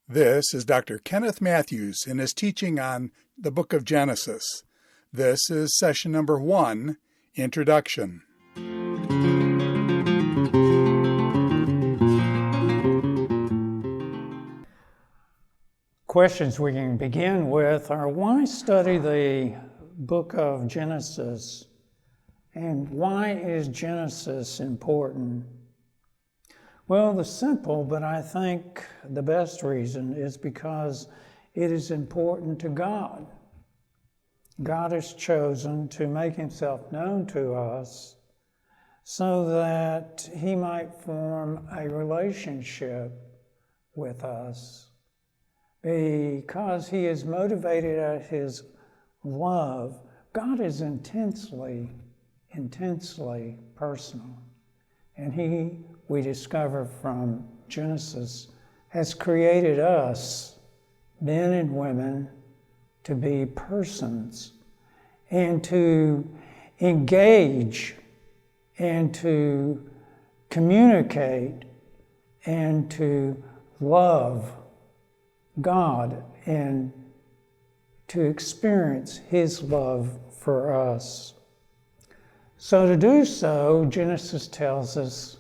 This is Dr. Kenneth Mathews in his teaching on the book of Genesis. This is session number 1, Introduction. Questions we can begin with are, why study the book of Genesis? And why is Genesis important? Well, the simple, but I think the best reason is because it is important to God. God has chosen to make himself known to us so that he might form a relationship with us. Because he is motivated at his love, God is intensely personal. And we discover from Genesis, has created us, men and women, to be persons and to engage and to communicate and to love God and to experience his love for us. So to do so, Genesis tells us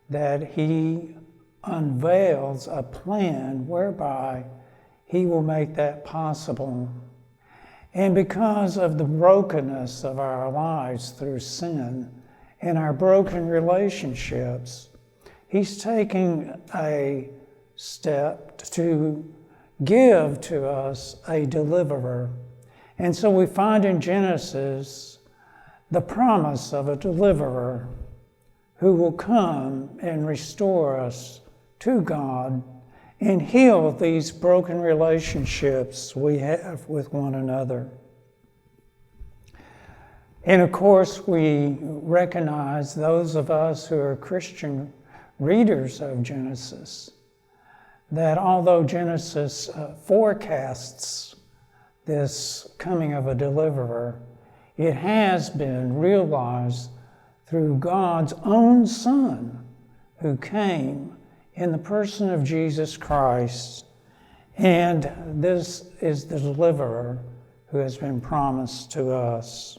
that he unveils a plan whereby he will make that possible. And because of the brokenness of our lives through sin and our broken relationships, he's taking a step to give to us a deliverer. And so we find in Genesis the promise of a deliverer who will come and restore us to God and heal these broken relationships we have with one another. And of course, we recognize, those of us who are Christian readers of Genesis, that although Genesis forecasts this coming of a deliverer, it has been realized through God's own Son, who came in the person of Jesus Christ. And this is the deliverer who has been promised to us.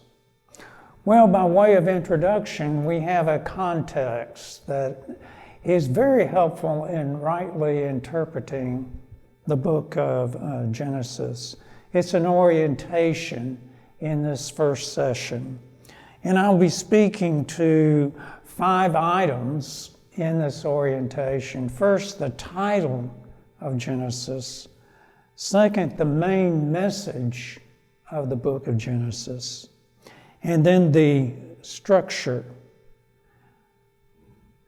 Well, by way of introduction, we have a context that is very helpful in rightly interpreting the book of Genesis. It's an orientation in this first session. And I'll be speaking to 5 items in this orientation. First, the title of Genesis. Second, the main message of the book of Genesis. And then the structure.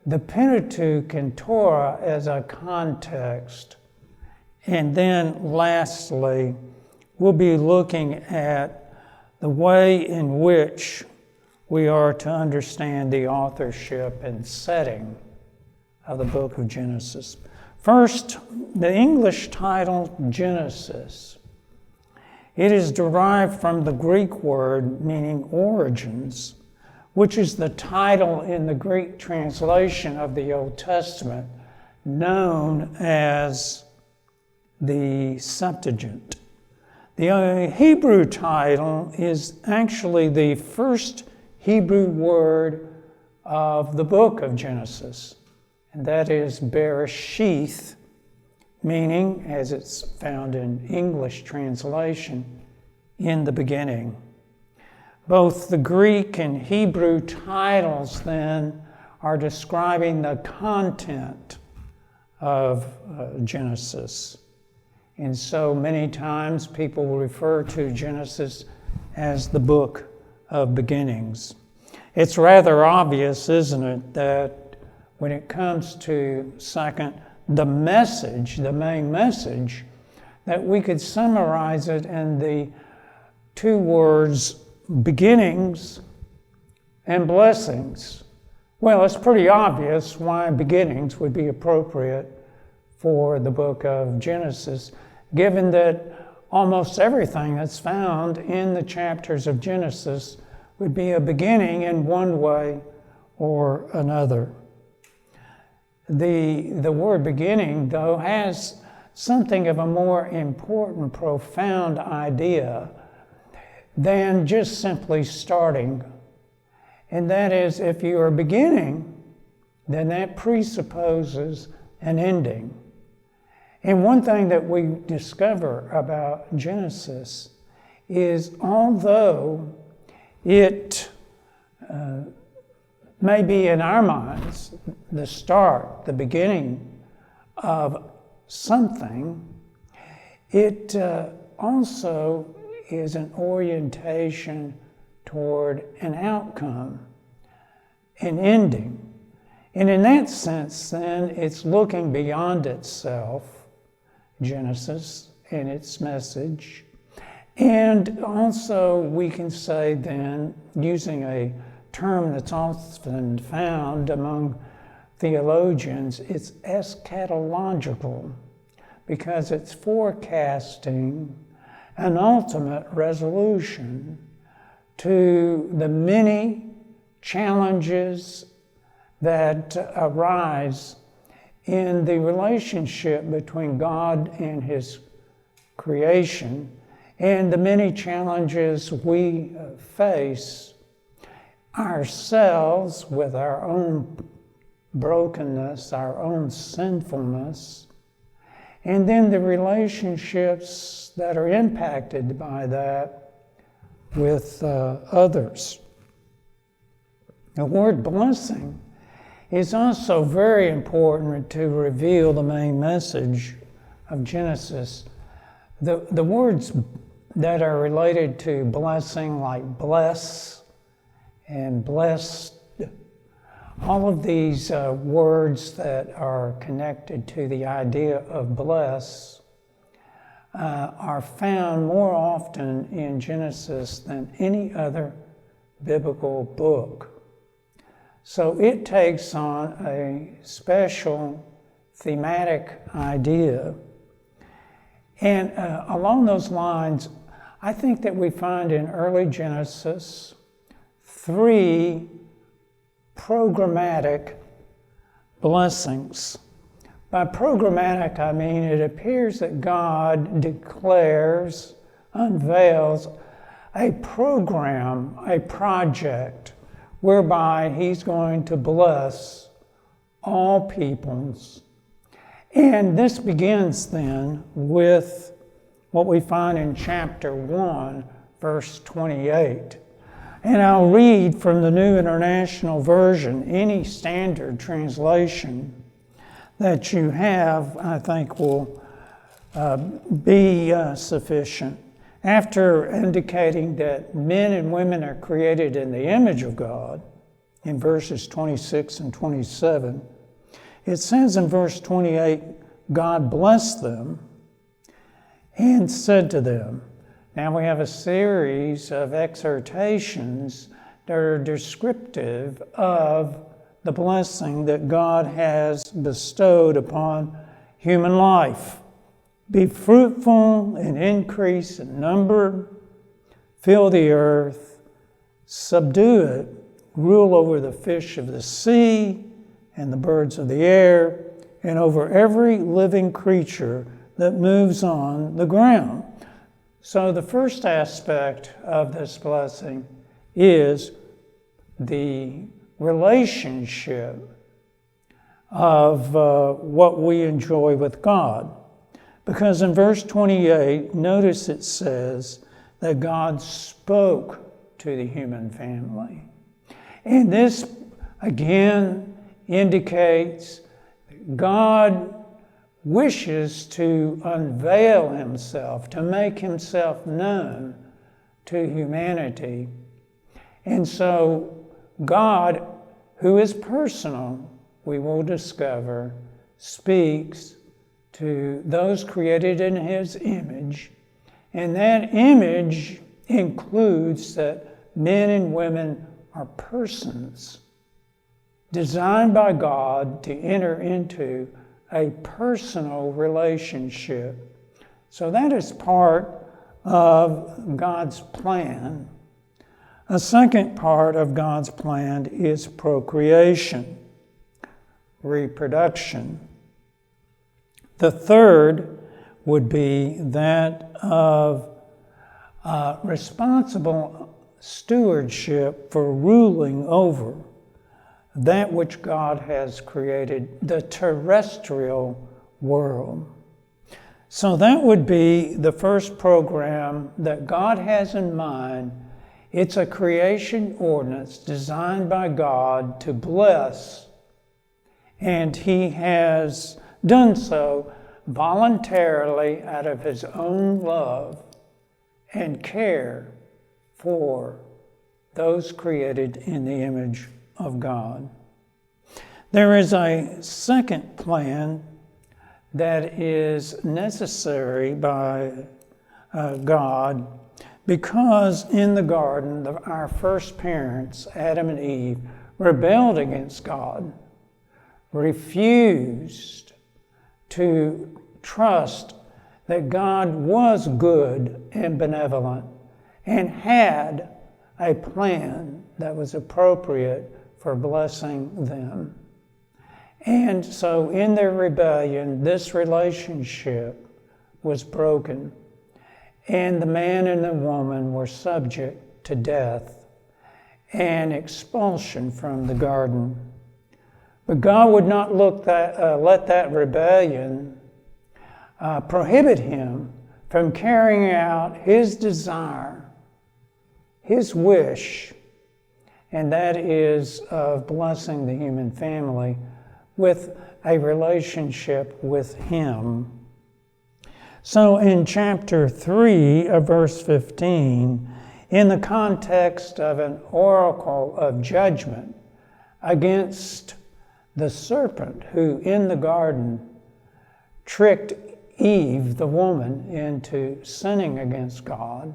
The Pentateuch and Torah as a context. And then lastly, we'll be looking at the way in which we are to understand the authorship and setting of the book of Genesis. First, the English title Genesis. It is derived from the Greek word meaning origins, which is the title in the Greek translation of the Old Testament known as the Septuagint. The Hebrew title is actually the first Hebrew word of the book of Genesis, and that is Bereshith, meaning, as it's found in English translation, in the beginning. Both the Greek and Hebrew titles then are describing the content of Genesis. And so many times people will refer to Genesis as the book of beginnings. It's rather obvious, isn't it, that when it comes to second, the message, the main message, that we could summarize it in the 2 words, beginnings and blessings. Well, it's pretty obvious why beginnings would be appropriate for the book of Genesis, given that almost everything that's found in the chapters of Genesis would be a beginning in one way or another. The word beginning, though, has something of a more important, profound idea than just simply starting. And that is, if you are beginning, then that presupposes an ending. And one thing that we discover about Genesis is, although it may be in our minds the start, the beginning of something, it also is an orientation toward an outcome, an ending. And in that sense, then, it's looking beyond itself, Genesis, and its message. And also, we can say then, using a term that's often found among theologians, it's eschatological, because it's forecasting an ultimate resolution to the many challenges that arise in the relationship between God and His creation, and the many challenges we face ourselves with our own brokenness, our own sinfulness, and then the relationships that are impacted by that with others. The word blessing is also very important to reveal the main message of Genesis. The words that are related to blessing, like bless and blessed, all of these words that are connected to the idea of bless are found more often in Genesis than any other biblical book. So it takes on a special thematic idea. And along those lines, I think that we find in early Genesis 3 programmatic blessings. By programmatic, I mean it appears that God declares, unveils a program, a project, whereby He's going to bless all peoples. And this begins then with what we find in chapter 1, verse 28. And I'll read from the New International Version. Any standard translation that you have, I think, will be sufficient. After indicating that men and women are created in the image of God, in verses 26 and 27, it says in verse 28, God blessed them and said to them. Now we have a series of exhortations that are descriptive of the blessing that God has bestowed upon human life. Be fruitful and increase in number, fill the earth, subdue it, rule over the fish of the sea and the birds of the air, and over every living creature that moves on the ground. So the first aspect of this blessing is the relationship of what we enjoy with God. Because in verse 28, notice it says that God spoke to the human family. And this, again, indicates God wishes to unveil Himself, to make Himself known to humanity. And so God, who is personal, we will discover, speaks to those created in His image. And that image includes that men and women are persons designed by God to enter into a personal relationship. So that is part of God's plan. A second part of God's plan is procreation, reproduction. The third would be that of responsible stewardship for ruling over that which God has created, the terrestrial world. So that would be the first program that God has in mind. It's a creation ordinance designed by God to bless, and He has done so voluntarily out of His own love and care for those created in the image of God. There is a second plan that is necessary by God, because in the garden, our first parents, Adam and Eve, rebelled against God, refused to trust that God was good and benevolent and had a plan that was appropriate for blessing them. And so in their rebellion, this relationship was broken, and the man and the woman were subject to death and expulsion from the garden. But God would not let that rebellion prohibit Him from carrying out His desire, His wish, and that is of blessing the human family with a relationship with Him. So in chapter 3 of verse 15, in the context of an oracle of judgment against the serpent who in the garden tricked Eve, the woman, into sinning against God,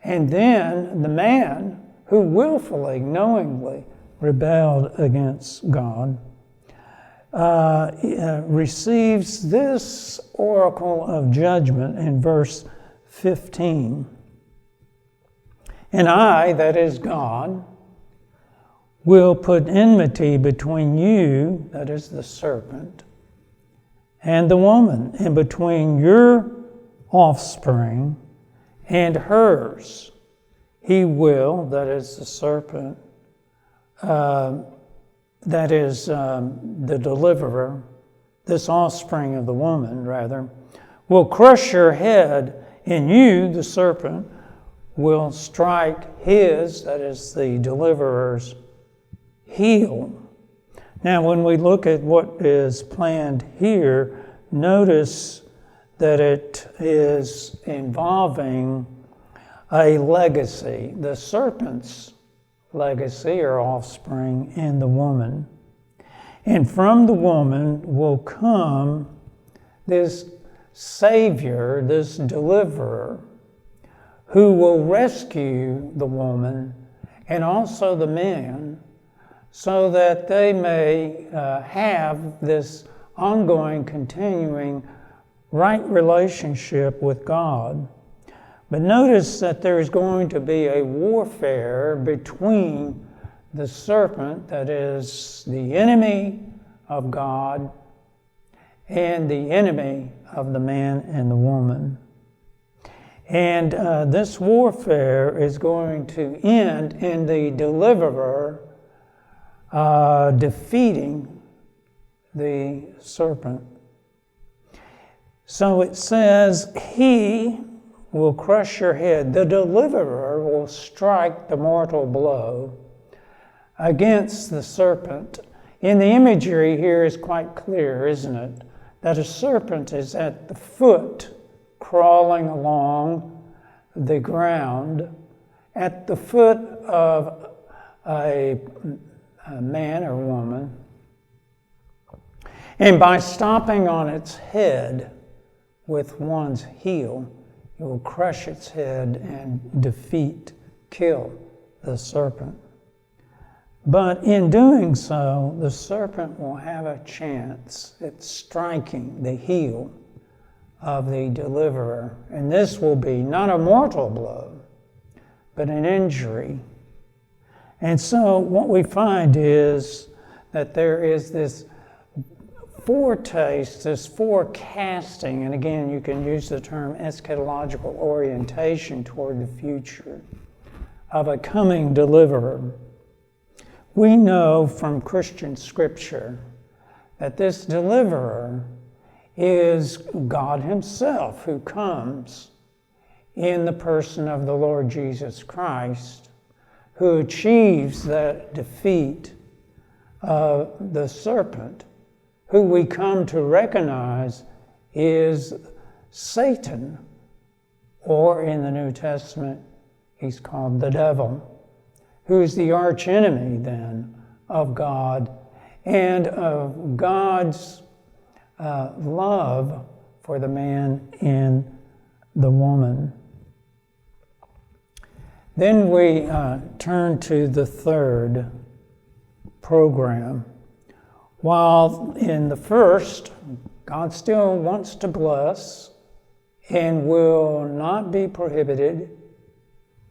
and then the man who willfully, knowingly rebelled against God, receives this oracle of judgment in verse 15. And I, that is God, will put enmity between you, that is the serpent, and the woman, and between your offspring and hers. He will, that is the serpent, that is the deliverer, this offspring of the woman, rather, will crush your head, and you, the serpent, will strike his, that is the deliverer's, heel. Now, when we look at what is planned here, notice that it is involving a legacy, the serpent's legacy or offspring, and the woman. And from the woman will come this Savior, this deliverer, who will rescue the woman and also the man, so that they may have this ongoing, continuing, right relationship with God. But notice that there is going to be a warfare between the serpent, that is the enemy of God, and the enemy of the man and the woman. And this warfare is going to end in the deliverer defeating the serpent. So it says, He will crush your head. The deliverer will strike the mortal blow against the serpent. And the imagery here is quite clear, isn't it? That a serpent is at the foot, crawling along the ground, at the foot of a man or woman, and by stomping on its head with one's heel, it will crush its head and defeat, kill the serpent. But in doing so, the serpent will have a chance at striking the heel of the deliverer. And this will be not a mortal blow, but an injury. And so what we find is that there is this foretaste, this forecasting, and again you can use the term eschatological orientation toward the future, of a coming deliverer. We know from Christian scripture that this deliverer is God himself, who comes in the person of the Lord Jesus Christ, who achieves that defeat of the serpent, who we come to recognize is Satan, or in the New Testament, he's called the devil, who is the archenemy then of God and of God's love for the man and the woman. Then we turn to the third program. While in the first, God still wants to bless and will not be prohibited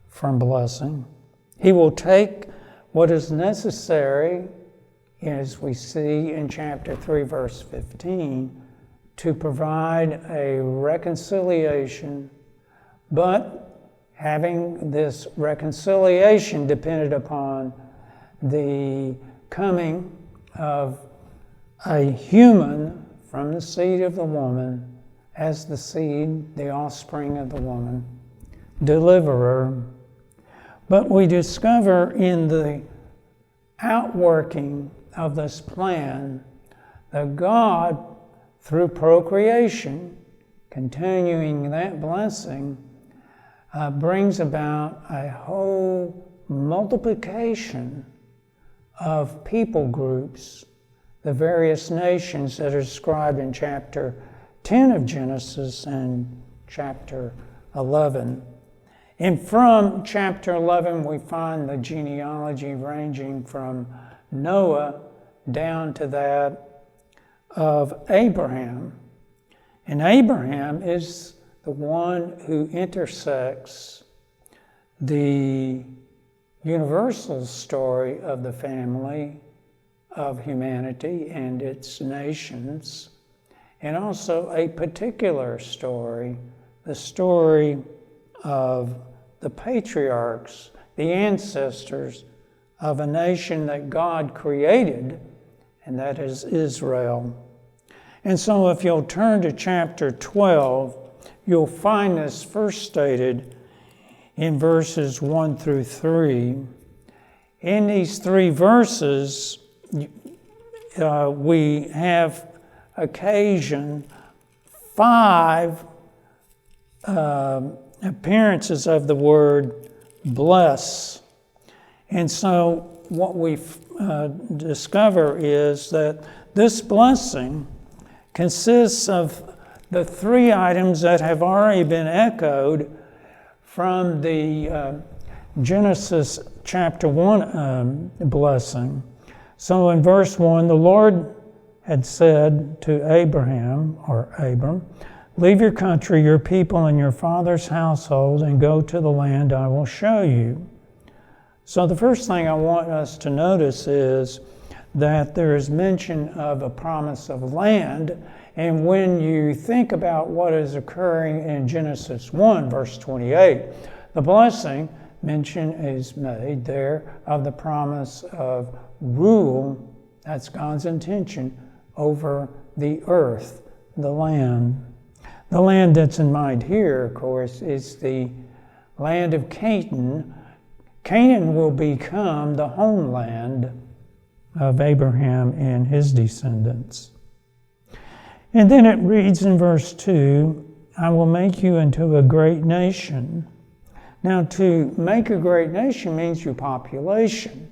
from blessing. He will take what is necessary, as we see in chapter 3, verse 15, to provide a reconciliation, but having this reconciliation depended upon the coming of a human from the seed of the woman as the seed, the offspring of the woman, deliverer. But we discover in the outworking of this plan that God, through procreation, continuing that blessing, brings about a whole multiplication of people groups, the various nations that are described in chapter 10 of Genesis and chapter 11. And from chapter 11, we find the genealogy ranging from Noah down to that of Abraham. And Abraham is the one who intersects the universal story of the family of humanity and its nations, and also a particular story, the story of the patriarchs, the ancestors of a nation that God created, and that is Israel. And so if you'll turn to chapter 12, you'll find this first stated in verses 1 through 3. In these 3 verses, we have occasion 5 appearances of the word bless. And so what we discover is that this blessing consists of the 3 items that have already been echoed from the Genesis chapter 1 blessing. So in verse 1, the Lord had said to Abraham, or Abram, "Leave your country, your people, and your father's household, and go to the land I will show you." So the first thing I want us to notice is that there is mention of a promise of land. And when you think about what is occurring in Genesis 1, verse 28, the blessing mention is made there of the promise of rule, that's God's intention, over the earth, the land. The land that's in mind here, of course, is the land of Canaan. Canaan will become the homeland of Abraham and his descendants. And then it reads in verse 2, "I will make you into a great nation." Now, to make a great nation means your population.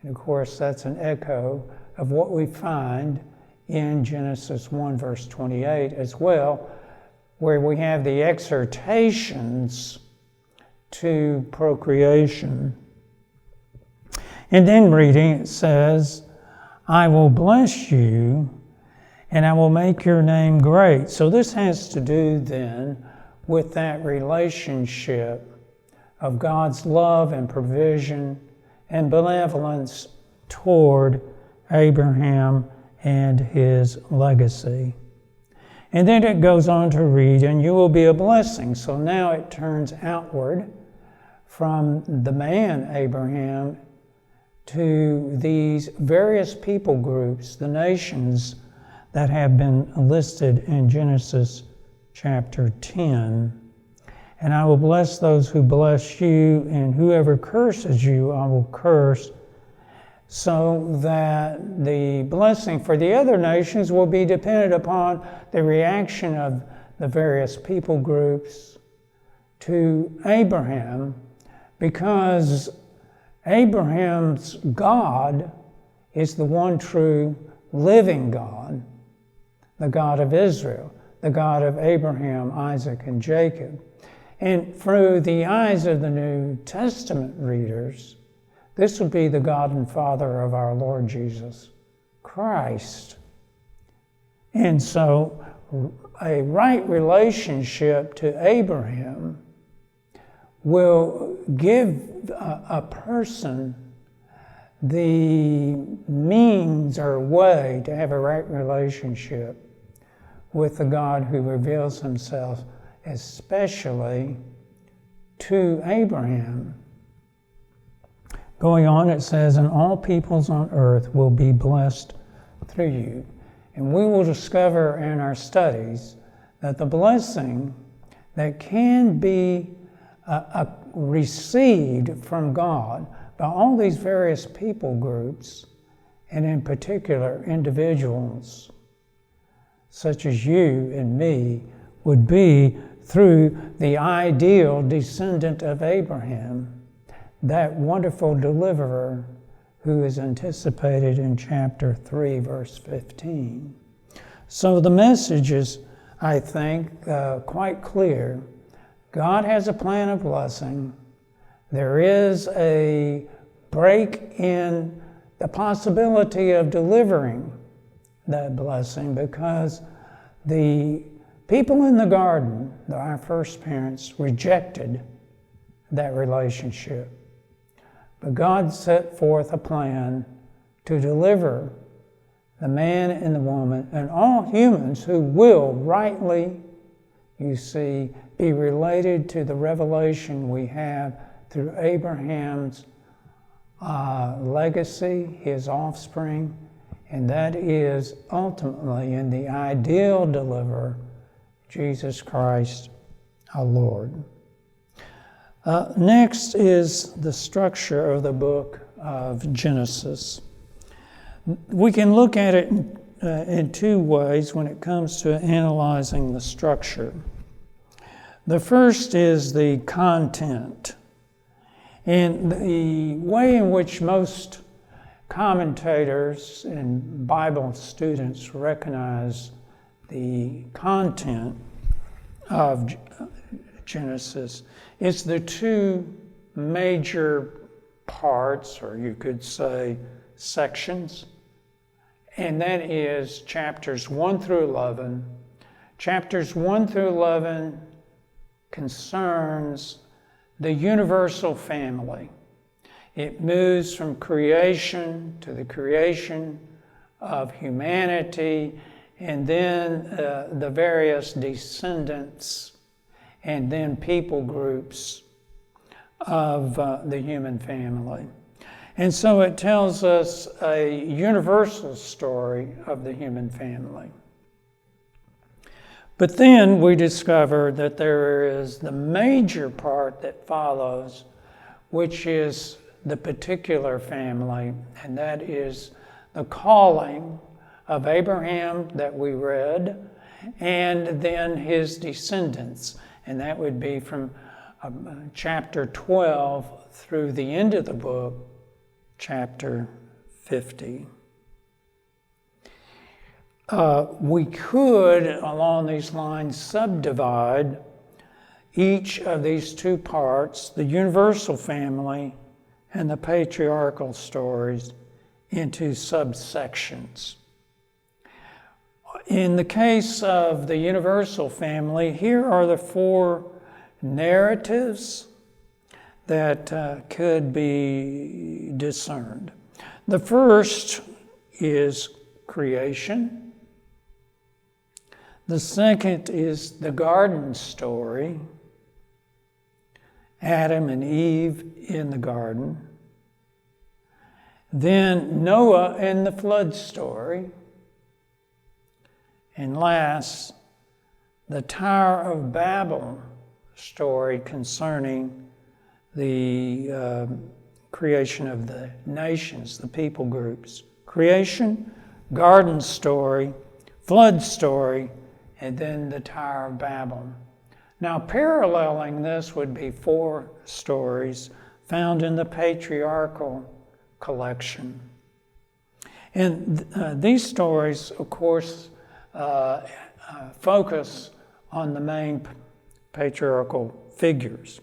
And of course, that's an echo of what we find in Genesis 1, verse 28 as well, where we have the exhortations to procreation. And then reading, it says, "I will bless you, and I will make your name great." So this has to do then with that relationship of God's love and provision and benevolence toward Abraham and his legacy. And then it goes on to read, and you will be a blessing. So now it turns outward from the man Abraham to these various people groups, the nations that have been listed in Genesis chapter 10. And I will bless those who bless you, and whoever curses you I will curse, so that the blessing for the other nations will be dependent upon the reaction of the various people groups to Abraham, because Abraham's God is the one true living God, the God of Israel, the God of Abraham, Isaac, and Jacob. And through the eyes of the New Testament readers, this would be the God and Father of our Lord Jesus Christ. And so a right relationship to Abraham will give a person the means or way to have a right relationship with the God who reveals himself especially to Abraham. Going on, it says, and all peoples on earth will be blessed through you. And we will discover in our studies that the blessing that can be received from God by all these various people groups, and in particular individuals such as you and me, would be through the ideal descendant of Abraham, that wonderful deliverer who is anticipated in chapter 3, verse 15. So the message is, I think, quite clear. God has a plan of blessing. There is a break in the possibility of delivering that blessing, because the people in the garden, our first parents, rejected that relationship. But God set forth a plan to deliver the man and the woman and all humans who will rightly, you see, be related to the revelation we have through Abraham's legacy, his offspring, and that is ultimately in the ideal deliverer, Jesus Christ our Lord. Next is the structure of the book of Genesis. We can look at it in two ways when it comes to analyzing the structure. The first is the content. And the way in which most commentators and Bible students recognize the content of Genesis is the two major parts, or you could say sections, and that is chapters 1 through 11. Chapters 1 through 11 concerns the universal family. It moves from creation to the creation of humanity, and then the various descendants, and then people groups of the human family. And so it tells us a universal story of the human family. But then we discover that there is the major part that follows, which is the particular family, and that is the calling of Abraham that we read, and then his descendants. And that would be from chapter 12 through the end of the book, chapter 50. We could, along these lines, subdivide each of these two parts, the universal family and the patriarchal stories, into subsections. In the case of the universal family, here are the four narratives that could be discerned. The first is creation. The second is the garden story, Adam and Eve in the garden. Then Noah and the flood story. And last, the Tower of Babel story concerning the creation of the nations, the people groups. Creation, garden story, flood story, and then the Tower of Babel. Now, paralleling this would be 4 stories found in the patriarchal collection. And these stories, of course, focus on the main patriarchal figures.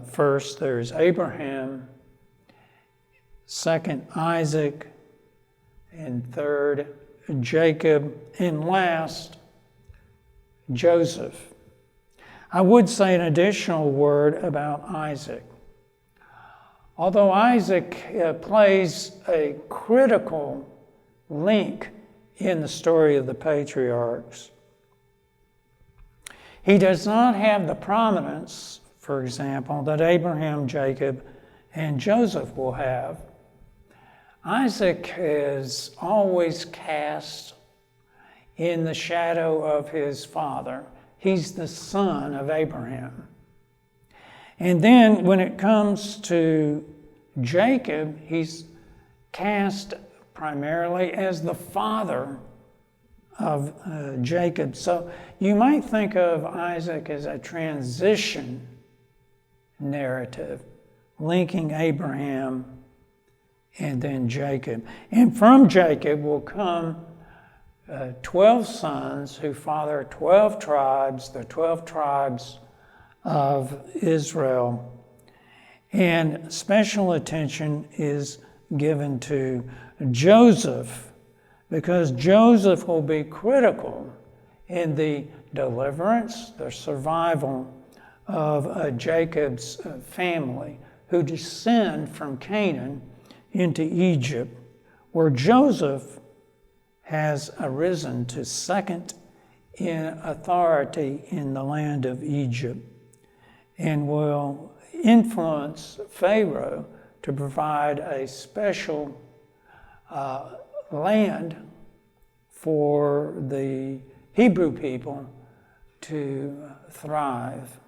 First, there's Abraham, second, Isaac, and third, Jacob, and last, Joseph. I would say an additional word about Isaac. Although Isaac plays a critical link in the story of the patriarchs, he does not have the prominence, for example, that Abraham, Jacob, and Joseph will have. Isaac is always cast in the shadow of his father. He's the son of Abraham. And then when it comes to Jacob, he's cast primarily as the father of Jacob. So you might think of Isaac as a transition narrative, linking Abraham and then Jacob. And from Jacob will come 12 sons who father 12 tribes, the 12 tribes of Israel. And special attention is given to Joseph, because Joseph will be critical in the deliverance, the survival of Jacob's family, who descend from Canaan into Egypt, where Joseph has arisen to second in authority in the land of Egypt and will influence Pharaoh to provide a special land for the Hebrew people to thrive.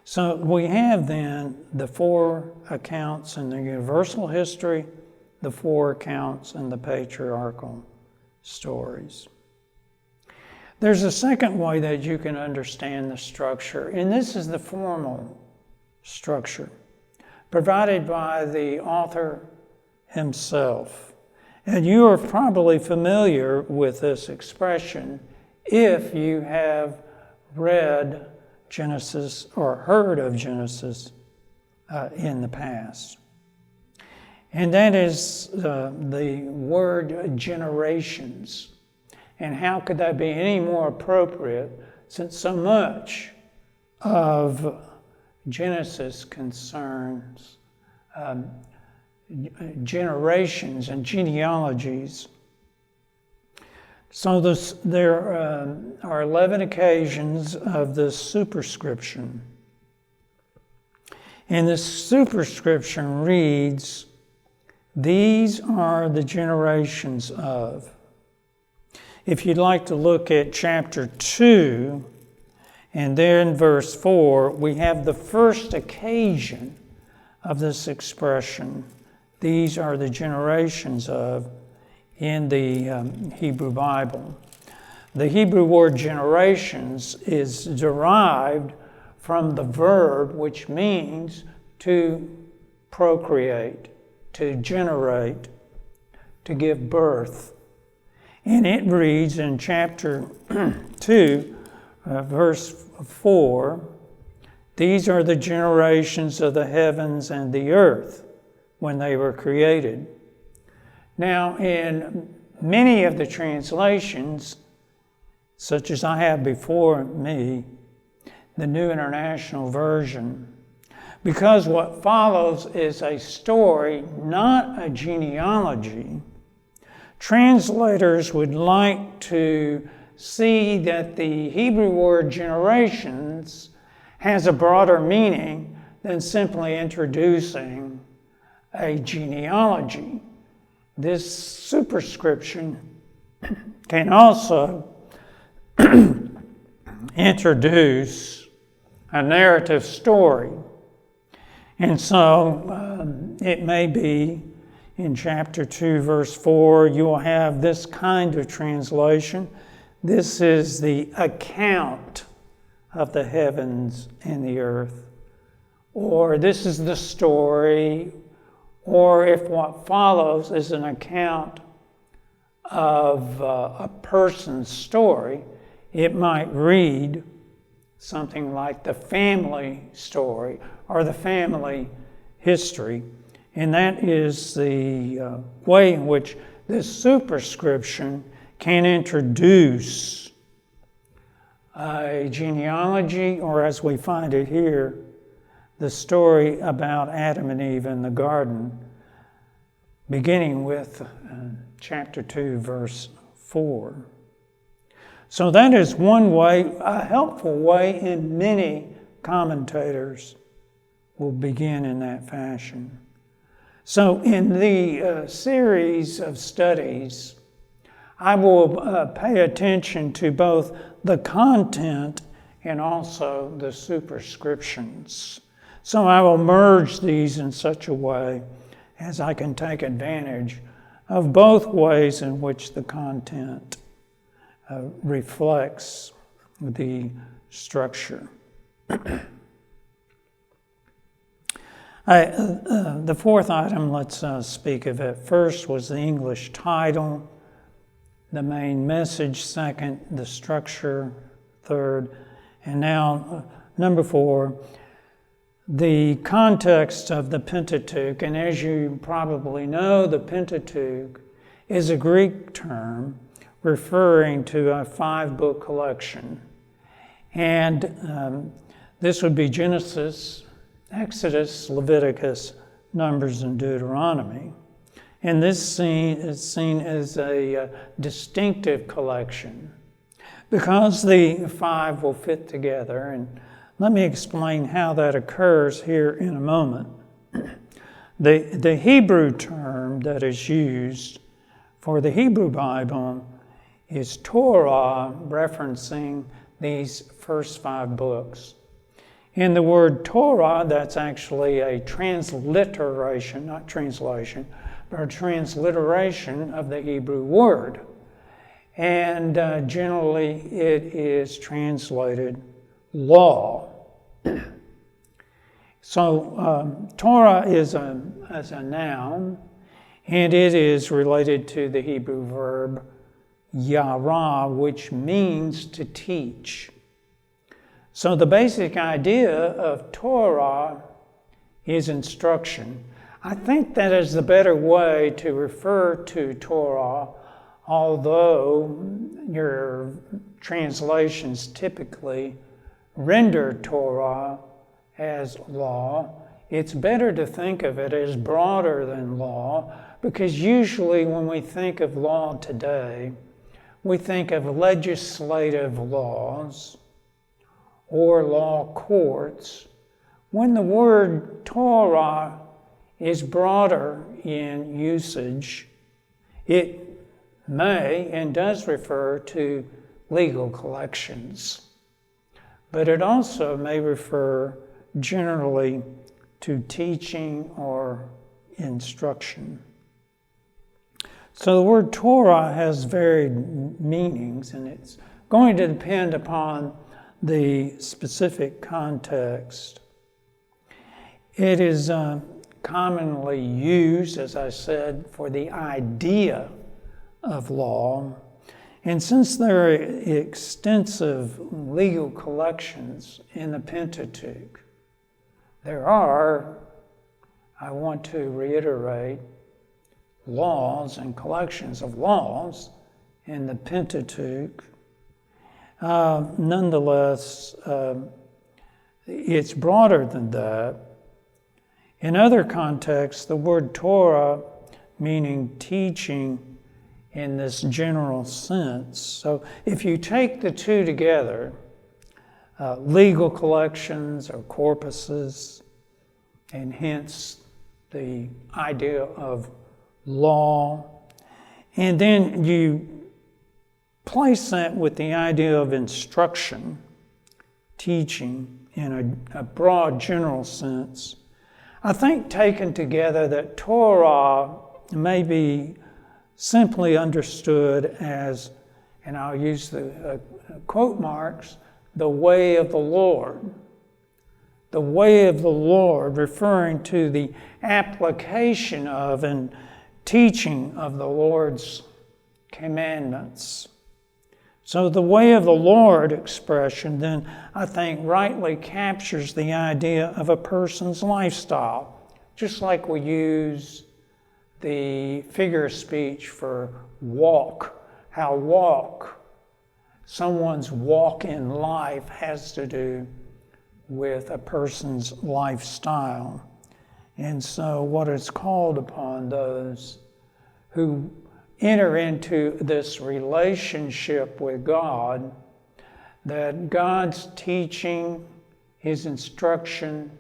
So we have then the 4 accounts in the universal history, the 4 accounts in the patriarchal stories. There's a second way that you can understand the structure, and this is the formal structure provided by the author himself. And you are probably familiar with this expression if you have read Genesis or heard of Genesis in the past. And that is the word generations. And how could that be any more appropriate since so much of Genesis concerns generations and genealogies. So there are 11 occasions of this superscription. And this superscription reads, "These are the generations of." If you'd like to look at chapter 2, and there in verse 4, we have the first occasion of this expression. These are the generations of, in the Hebrew Bible. The Hebrew word generations is derived from the verb which means to procreate, to generate, to give birth. And it reads in chapter 2, verse 4, "These are the generations of the heavens and the earth when they were created." Now, in many of the translations, such as I have before me, the New International Version, Because what follows is a story, not a genealogy, translators would like to see that the Hebrew word generations has a broader meaning than simply introducing a genealogy. This superscription can also introduce a narrative story. And so it may be in chapter 2, verse 4, you will have this kind of translation. This is the account of the heavens and the earth. Or this is the story. Or if what follows is an account of a person's story, it might read something like the family story or the family history. And that is the way in which this superscription can introduce a genealogy, or as we find it here, the story about Adam and Eve in the garden, beginning with chapter 2, verse 4. So that is one way, a helpful way, and many commentators will begin in that fashion. So in the series of studies, I will pay attention to both the content and also the superscriptions. So I will merge these in such a way as I can take advantage of both ways in which the content reflects the structure. The fourth item, let's speak of it. First was the English title, the main message, second, the structure, third, and now number 4, the context of the Pentateuch. And as you probably know, the Pentateuch is a Greek term referring to a 5-book collection. And this would be Genesis, Exodus, Leviticus, Numbers, and Deuteronomy. And this is seen as a distinctive collection because the 5 will fit together. And let me explain how that occurs here in a moment. The Hebrew term that is used for the Hebrew Bible is Torah, referencing these first 5 books. In the word Torah, that's actually a transliteration, not translation, but a transliteration of the Hebrew word. And generally it is translated law. So Torah is a noun, and it is related to the Hebrew verb yara, which means to teach. So the basic idea of Torah is instruction. I think that is the better way to refer to Torah, although your translations typically render Torah as law. It's better to think of it as broader than law, because usually when we think of law today, we think of legislative laws or law courts, when the word Torah is broader in usage. It may and does refer to legal collections, but it also may refer generally to teaching or instruction. So the word Torah has varied meanings, and it's going to depend upon the specific context. It is commonly used, as I said, for the idea of law. And since there are extensive legal collections in the Pentateuch, there are, I want to reiterate, laws and collections of laws in the Pentateuch. Nonetheless, it's broader than that, In other contexts, the word Torah meaning teaching in this general sense. So if you take the two together, legal collections or corpuses, and hence the idea of law, and then you place that with the idea of instruction, teaching in a broad general sense, I think taken together that Torah may be simply understood as, and I'll use the quote marks, the way of the Lord. The way of the Lord, referring to the application of and teaching of the Lord's commandments. So the way of the Lord expression then, I think, rightly captures the idea of a person's lifestyle, just like we use the figure of speech for walk, how someone's walk in life has to do with a person's lifestyle. And so what is called upon those who enter into this relationship with God, that God's teaching, His instruction,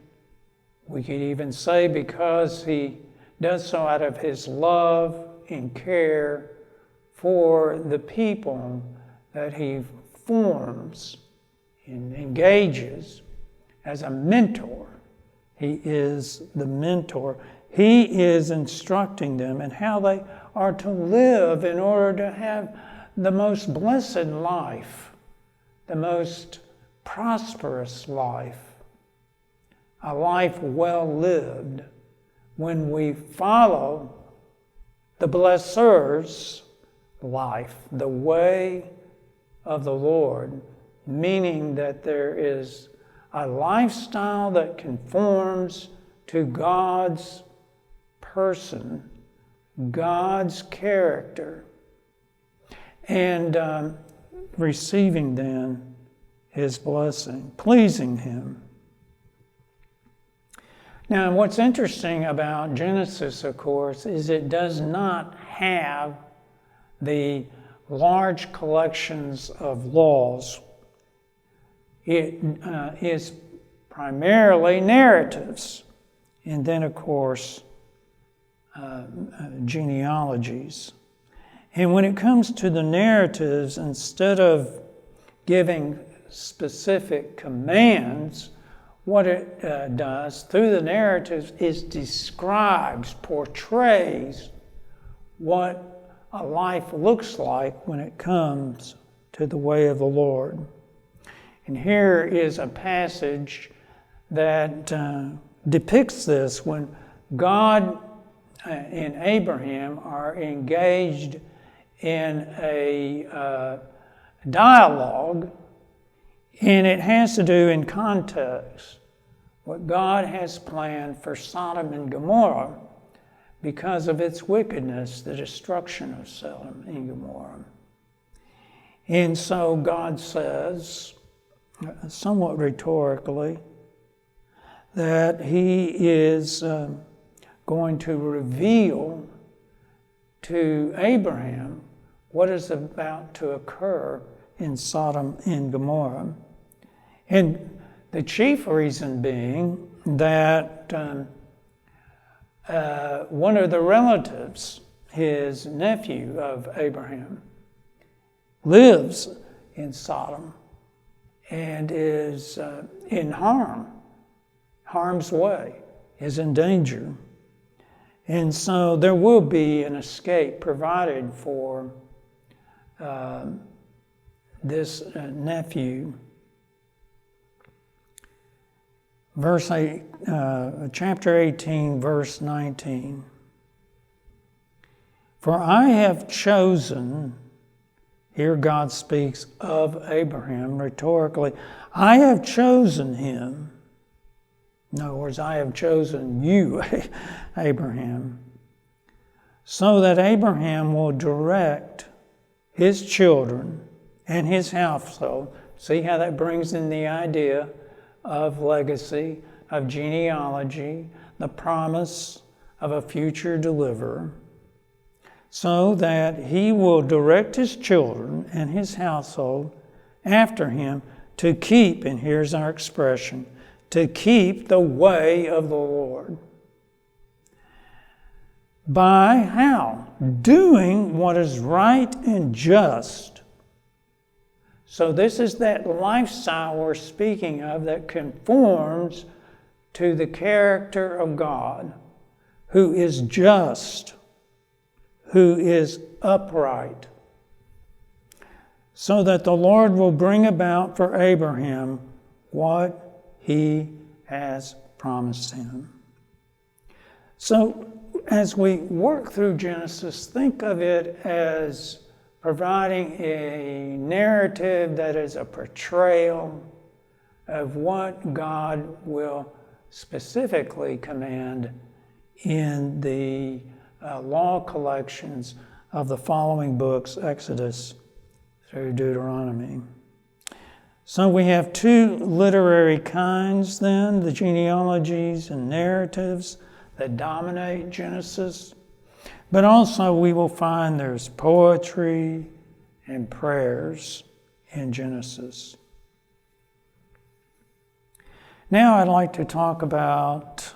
we could even say because He does so out of His love and care for the people that He forms and engages as a mentor. He is the mentor. He is instructing them in how they are to live in order to have the most blessed life, the most prosperous life, a life well lived when we follow the blesser's life, the way of the Lord, meaning that there is a lifestyle that conforms to God's person, God's character, and receiving then His blessing, pleasing Him. Now, what's interesting about Genesis, of course, is it does not have the large collections of laws. It is primarily narratives, and then, of course, genealogies. And when it comes to the narratives, instead of giving specific commands, what it does through the narratives is describes, portrays what a life looks like when it comes to the way of the Lord. And here is a passage that depicts this when God and Abraham are engaged in a dialogue, and it has to do in context what God has planned for Sodom and Gomorrah because of its wickedness, the destruction of Sodom and Gomorrah. And so God says, somewhat rhetorically, that He is going to reveal to Abraham what is about to occur in Sodom and Gomorrah. And the chief reason being that one of the relatives, his nephew of Abraham, lives in Sodom and is in harm's way, is in danger. And so there will be an escape provided for this nephew. Chapter 18, verse 19. For I have chosen, here God speaks of Abraham rhetorically, I have chosen him. In other words, I have chosen you, Abraham, so that Abraham will direct his children and his household. See how that brings in the idea of legacy, of genealogy, the promise of a future deliverer, so that he will direct his children and his household after him to keep, and here's our expression, to keep the way of the Lord. By how? Doing what is right and just. So this is that lifestyle we're speaking of that conforms to the character of God, who is just, who is upright, so that the Lord will bring about for Abraham what he has promised him. So as we work through Genesis, think of it as providing a narrative that is a portrayal of what God will specifically command in the law collections of the following books, Exodus through Deuteronomy. So we have two literary kinds then, the genealogies and narratives that dominate Genesis, but also we will find there's poetry and prayers in Genesis. Now I'd like to talk about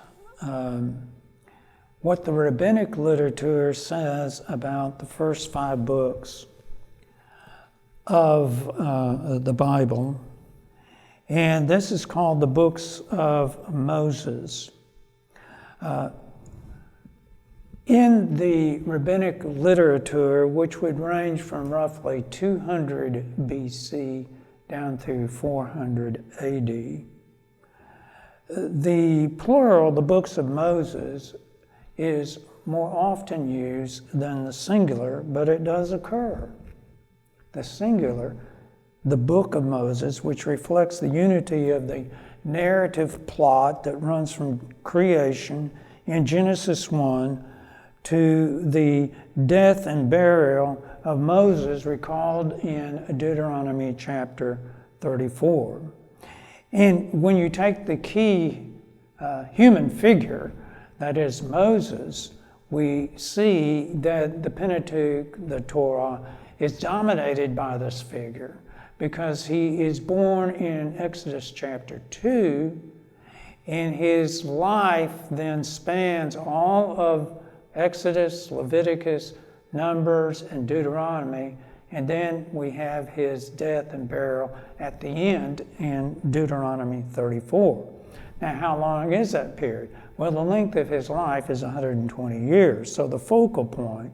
what the rabbinic literature says about the first 5 books of the Bible. And this is called the books of Moses. In the rabbinic literature, which would range from roughly 200 BC down through 400 AD, the plural, the books of Moses, is more often used than the singular, but it does occur. The singular, the book of Moses, which reflects the unity of the narrative plot that runs from creation in Genesis 1 to the death and burial of Moses recalled in Deuteronomy chapter 34. And when you take the key human figure, that is Moses, we see that the Pentateuch, the Torah, is dominated by this figure because he is born in Exodus chapter 2, and his life then spans all of Exodus, Leviticus, Numbers, and Deuteronomy, and then we have his death and burial at the end in Deuteronomy 34. Now, how long is that period? Well, the length of his life is 120 years. So the focal point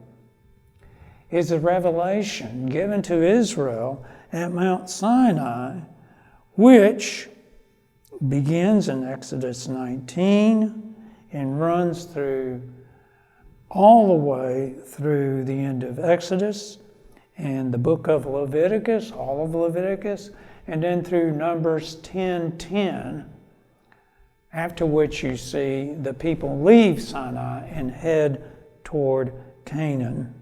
is a revelation given to Israel at Mount Sinai, which begins in Exodus 19 and runs through all the way through the end of Exodus and the book of Leviticus, all of Leviticus, and then through Numbers 10:10, after which you see the people leave Sinai and head toward Canaan.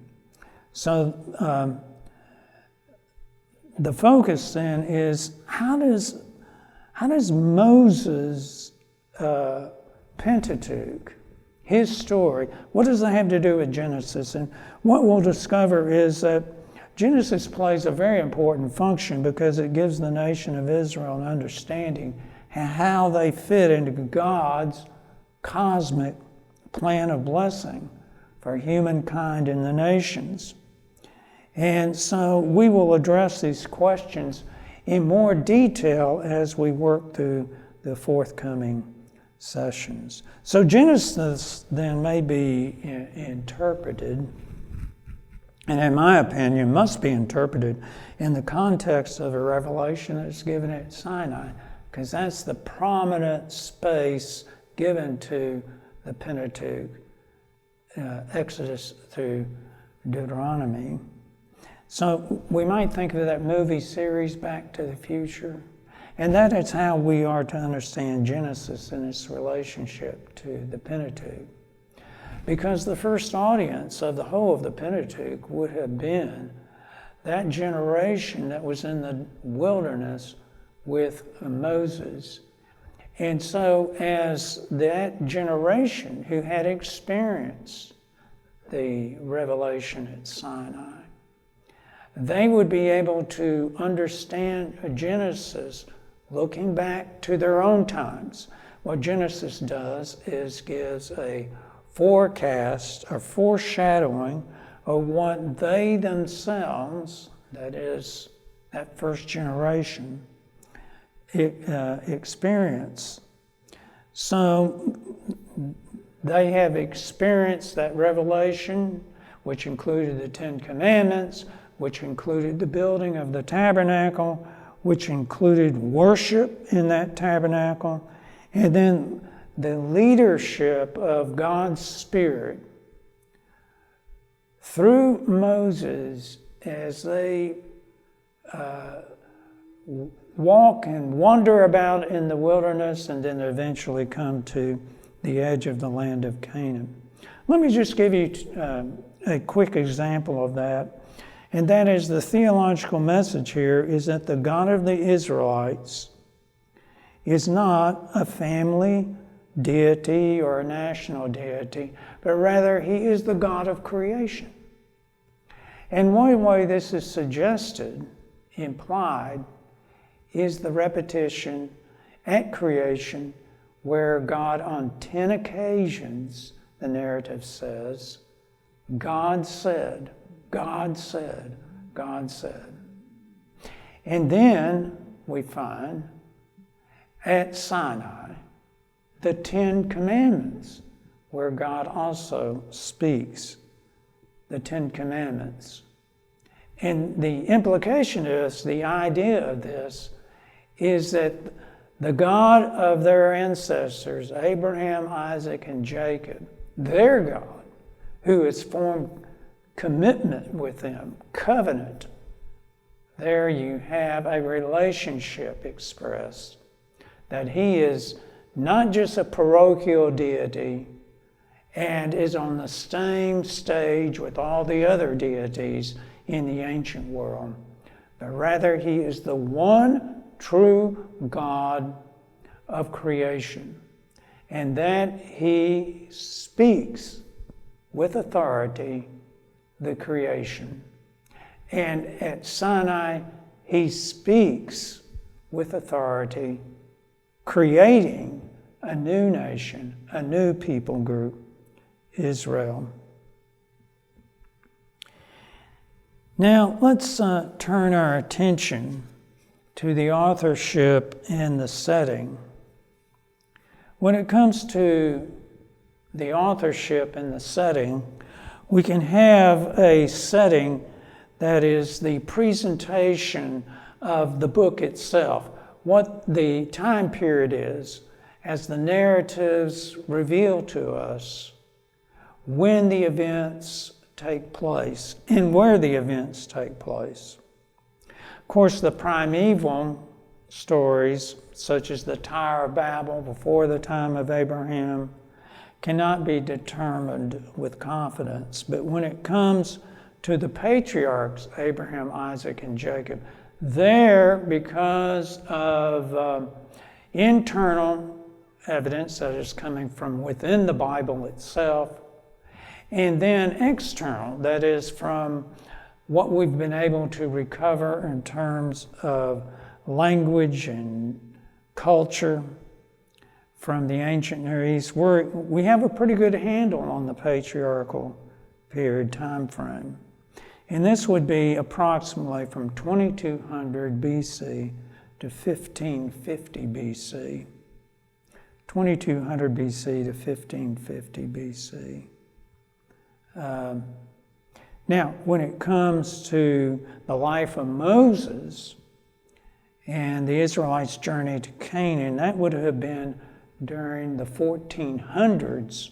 So the focus then is how does Moses' Pentateuch, his story, what does that have to do with Genesis? And what we'll discover is that Genesis plays a very important function because it gives the nation of Israel an understanding how they fit into God's cosmic plan of blessing for humankind and the nations. And so we will address these questions in more detail as we work through the forthcoming sessions. So Genesis then may be interpreted, and in my opinion must be interpreted in the context of a revelation that's given at Sinai, because that's the prominent space given to the Pentateuch, Exodus through Deuteronomy. So we might think of that movie series, Back to the Future, and that is how we are to understand Genesis and its relationship to the Pentateuch. Because the first audience of the whole of the Pentateuch would have been that generation that was in the wilderness with Moses. And so as that generation who had experienced the revelation at Sinai, they would be able to understand Genesis looking back to their own times. What Genesis does is gives a forecast or foreshadowing of what they themselves, that is, that first generation, experience. So they have experienced that revelation, which included the Ten Commandments, which included the building of the tabernacle, which included worship in that tabernacle, and then the leadership of God's Spirit through Moses as they walk and wander about in the wilderness and then eventually come to the edge of the land of Canaan. Let me just give you a quick example of that. And that is, the theological message here is that the God of the Israelites is not a family deity or a national deity, but rather he is the God of creation. And one way this is suggested, implied, is the repetition at creation where God on 10 occasions, the narrative says, God said, God said, God said. And then we find at Sinai the 10 Commandments, where God also speaks the 10 Commandments. And the implication is, the idea of this, is that the God of their ancestors, Abraham, Isaac, and Jacob, their God, who has formed commitment with them, covenant, there you have a relationship expressed, that he is not just a parochial deity and is on the same stage with all the other deities in the ancient world, but rather he is the one true God of creation, and that he speaks with authority the creation. And at Sinai, he speaks with authority, creating a new nation, a new people group, Israel. Now, let's turn our attention to the authorship and the setting. When it comes to the authorship and the setting, we can have a setting that is the presentation of the book itself, what the time period is, as the narratives reveal to us when the events take place and where the events take place. Of course, the primeval stories, such as the Tower of Babel before the time of Abraham, cannot be determined with confidence. But when it comes to the patriarchs, Abraham, Isaac, and Jacob, there, because of internal evidence that is coming from within the Bible itself, and then external, that is from what we've been able to recover in terms of language and culture from the ancient Near East, we have a pretty good handle on the patriarchal period time frame. And this would be approximately from 2200 BC to 1550 BC. 2200 BC to 1550 BC. Now, when it comes to the life of Moses and the Israelites' journey to Canaan, that would have been during the 1400s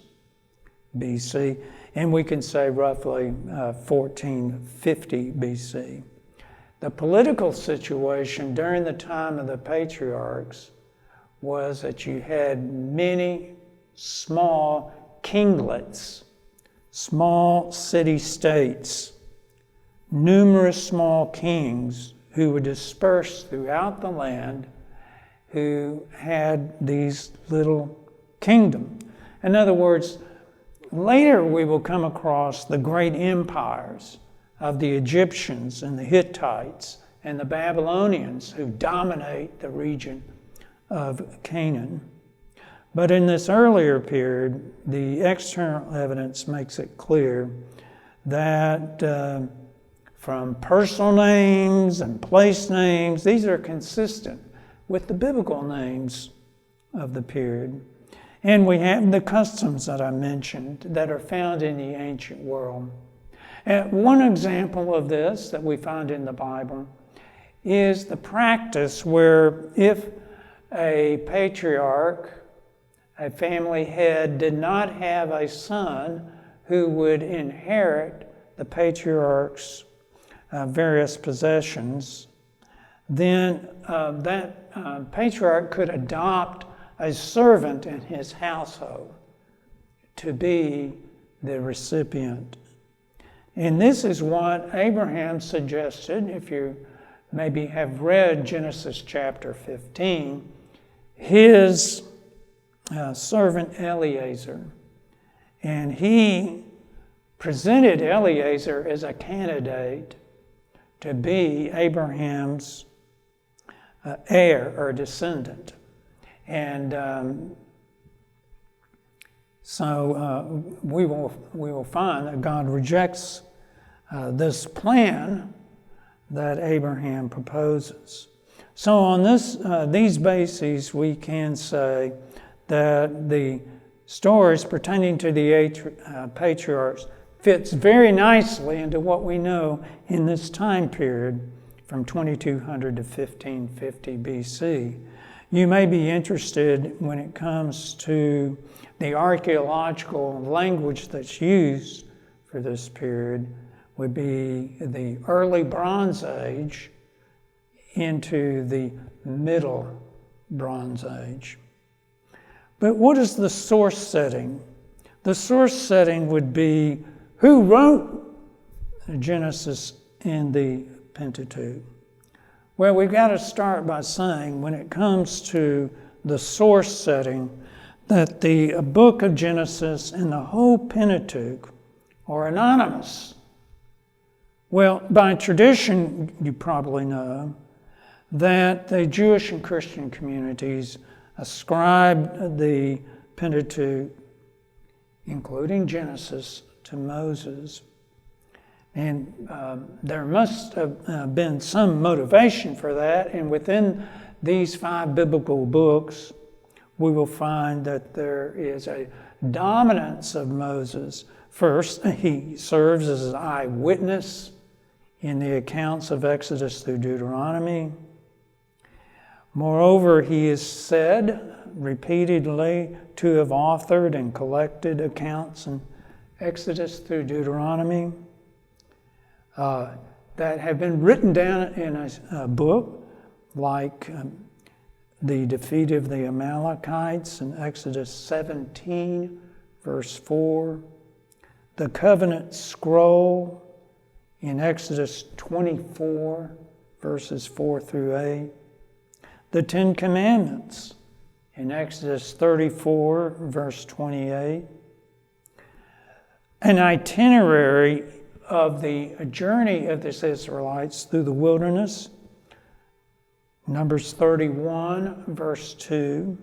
BC, and we can say roughly 1450 BC. The political situation during the time of the patriarchs was that you had many small kinglets, small city-states, numerous small kings who were dispersed throughout the land, who had these little kingdoms. In other words, later we will come across the great empires of the Egyptians and the Hittites and the Babylonians who dominate the region of Canaan. But in this earlier period, the external evidence makes it clear that from personal names and place names, these are consistent with the biblical names of the period. And we have the customs that I mentioned that are found in the ancient world. And one example of this that we find in the Bible is the practice where if a patriarch, a family head, did not have a son who would inherit the patriarch's various possessions, then that patriarch could adopt a servant in his household to be the recipient. And this is what Abraham suggested. If you maybe have read Genesis chapter 15, his servant Eliezer, and he presented Eliezer as a candidate to be Abraham's heir or descendant. And so we will find that God rejects this plan that Abraham proposes. So on these bases, we can say that the stories pertaining to the patriarchs fits very nicely into what we know in this time period from 2200 to 1550 BC. You may be interested when it comes to the archaeological language that's used for this period would be the early Bronze Age into the Middle Bronze Age. But what is the source setting? The source setting would be who wrote Genesis and the Pentateuch. Well, we've got to start by saying when it comes to the source setting that the book of Genesis and the whole Pentateuch are anonymous. Well, by tradition, you probably know that the Jewish and Christian communities ascribed the Pentateuch, including Genesis, to Moses. And there must have been some motivation for that. And within these 5 biblical books, we will find that there is a dominance of Moses. First, he serves as an eyewitness in the accounts of Exodus through Deuteronomy. Moreover, he is said repeatedly to have authored and collected accounts in Exodus through Deuteronomy that have been written down in a book, like the defeat of the Amalekites in Exodus 17, verse 4, the covenant scroll in Exodus 24, verses 4 through 8, the 10 Commandments in Exodus 34, verse 28, an itinerary of the journey of the Israelites through the wilderness, Numbers 31, verse 2.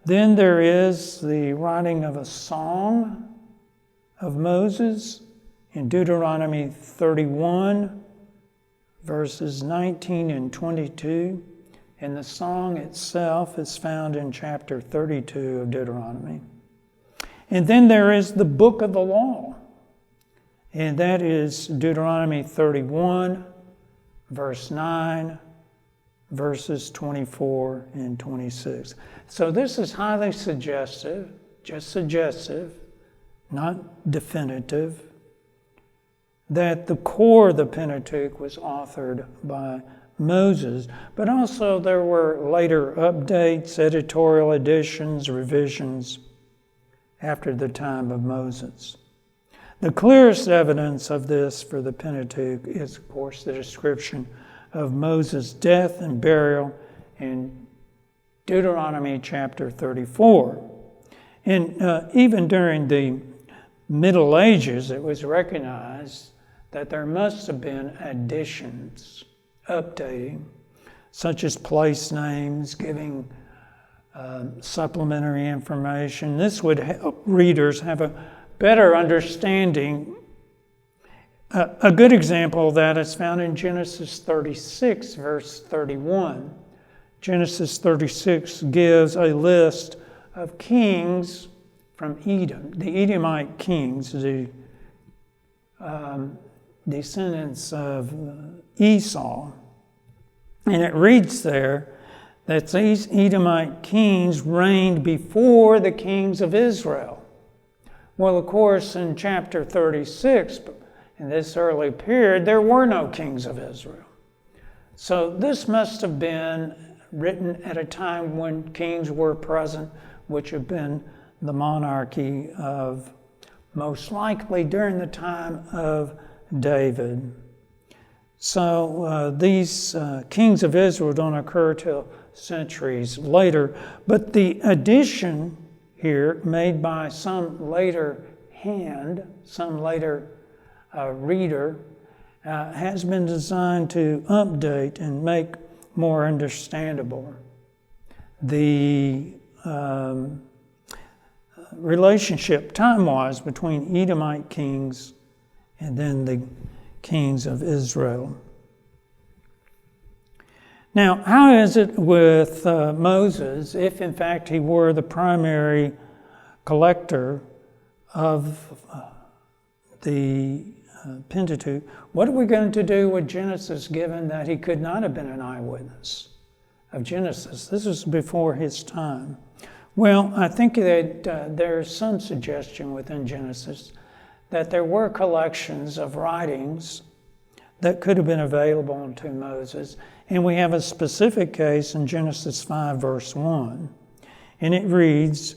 Then there is the writing of a song of Moses in Deuteronomy 31, verses 19 and 22. And the song itself is found in chapter 32 of Deuteronomy. And then there is the book of the law. And that is Deuteronomy 31, verse 9, verses 24 and 26. So this is highly suggestive, just suggestive, not definitive, that the core of the Pentateuch was authored by Moses, but also there were later updates, editorial additions, revisions after the time of Moses. The clearest evidence of this for the Pentateuch is, of course, the description of Moses' death and burial in Deuteronomy chapter 34. And even during the Middle Ages, it was recognized that there must have been additions, updating, such as place names, giving supplementary information. This would help readers have a better understanding. A good example of that is found in Genesis 36, verse 31. Genesis 36 gives a list of kings from Edom, the Edomite kings, the descendants of Esau. And it reads there that these Edomite kings reigned before the kings of Israel. Well, of course, in chapter 36, in this early period, there were no kings of Israel. So this must have been written at a time when kings were present, which have been the monarchy of, most likely during the time of David. So these kings of Israel don't occur till centuries later, but the addition here made by some later hand, some later reader, has been designed to update and make more understandable the relationship time-wise between Edomite kings and then the kings of Israel. Now, how is it with Moses, if in fact he were the primary collector of the Pentateuch? What are we going to do with Genesis, given that he could not have been an eyewitness of Genesis? This is before his time. Well, I think that there's some suggestion within Genesis that there were collections of writings that could have been available to Moses. And we have a specific case in Genesis 5, verse 1. And it reads,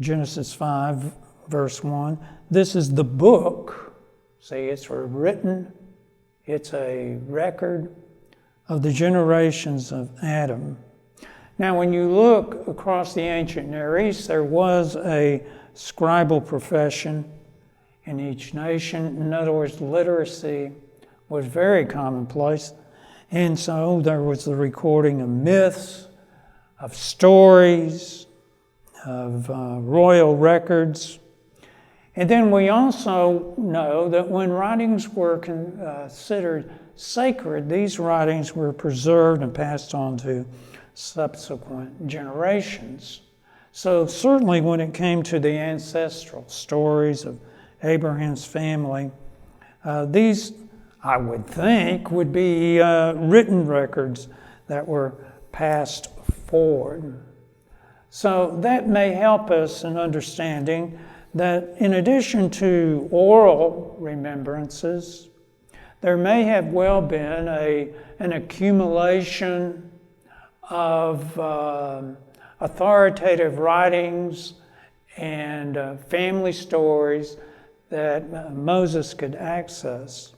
Genesis 5, verse 1, this is the book. See, it's written, it's a record of the generations of Adam. Now, when you look across the ancient Near East, there was a scribal profession in each nation. In other words, literacy was very commonplace. And so there was the recording of myths, of stories, of royal records. And then we also know that when writings were considered sacred, these writings were preserved and passed on to subsequent generations. So certainly when it came to the ancestral stories of Abraham's family, these, I would think, would be written records that were passed forward. So that may help us in understanding that in addition to oral remembrances, there may have well been an accumulation of authoritative writings and family stories that Moses could access.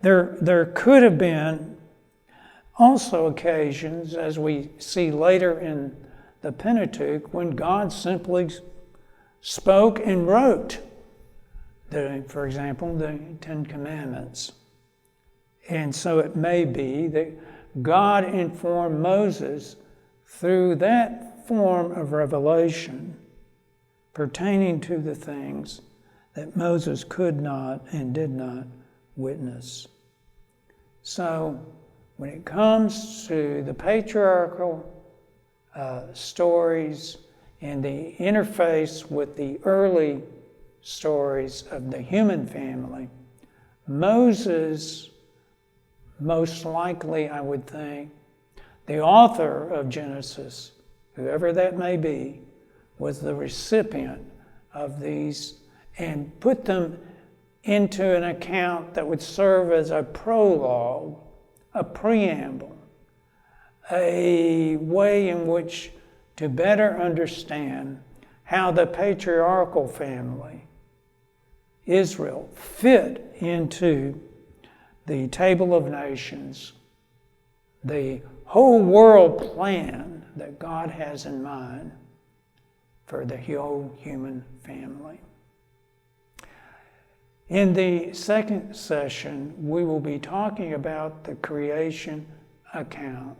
There could have been also occasions, as we see later in the Pentateuch, when God simply spoke and wrote, for example, the Ten Commandments. And so it may be that God informed Moses through that form of revelation pertaining to the things that Moses could not and did not witness. So when it comes to the patriarchal stories and the interface with the early stories of the human family, Moses, most likely, I would think, the author of Genesis, whoever that may be, was the recipient of these and put them into an account that would serve as a prologue, a preamble, a way in which to better understand how the patriarchal family, Israel, fit into the table of nations, the whole world plan that God has in mind for the whole human family. In the second session, we will be talking about the creation account.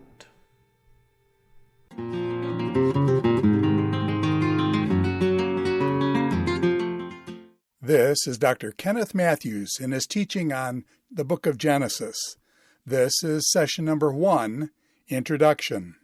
This is Dr. Kenneth Mathews in his teaching on the book of Genesis. This is session number 1, Introduction.